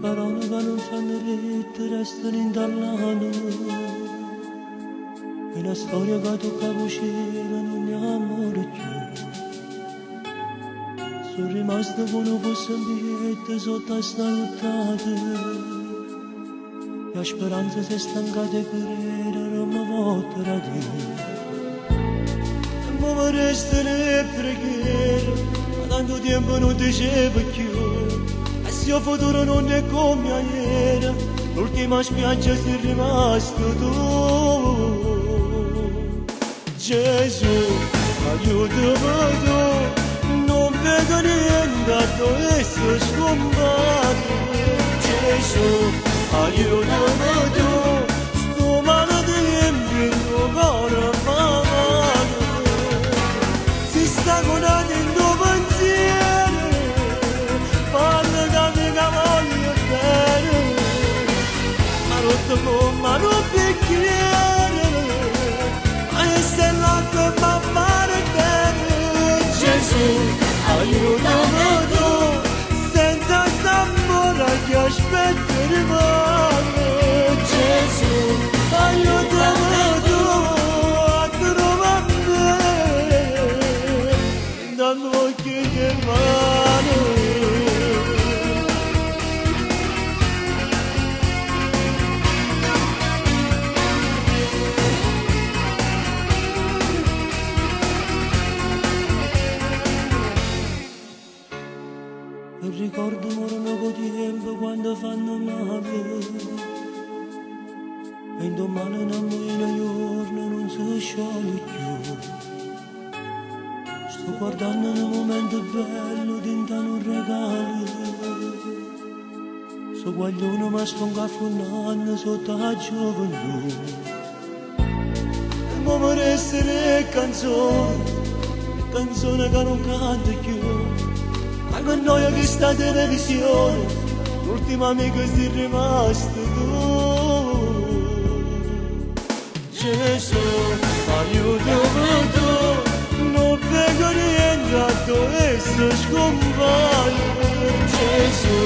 parole che non fanno rete restano intallate, è una storia che tocca cucina, non ne amore più. Sono rimasto come fosse un biglietto sotto a sta nottata, la speranza si è stancata e querela non mi porterà a Dio. Ma mi restare preghiera, ma tanto tempo non dicevo più. E se il futuro non è come ieri, l'ultima spiaggia sei rimasto tu. Gesù, aiutami tu, non vedo niente adesso scompato. Gesù, aiutami tu, sto male tempo in tuo cuore fa male. Si sta curando in tuo pensiero, parla da me che voglio bene, ma rotto con mano bicchiere, ma è l'acqua e fa fare bene. Gesù, aiutami tu, senza st'amore che aspetto rimane. Gesù, aiutami tu a trovare me, dando occhi che mano. E ricordo morano con tempo quando fanno male, e in domani nemmeno giorno non si scioglie più. Sto guardando un momento bello dentro un regalo, so guaglione ma sto incaffonnando sotto la gioventù. E mo per essere canzone che non canta più. Ma con noi che sta televisione, l'ultima amica sei rimasto tu. Gesù, aiutami tu, non vedo niente adesso scompaio. Gesù,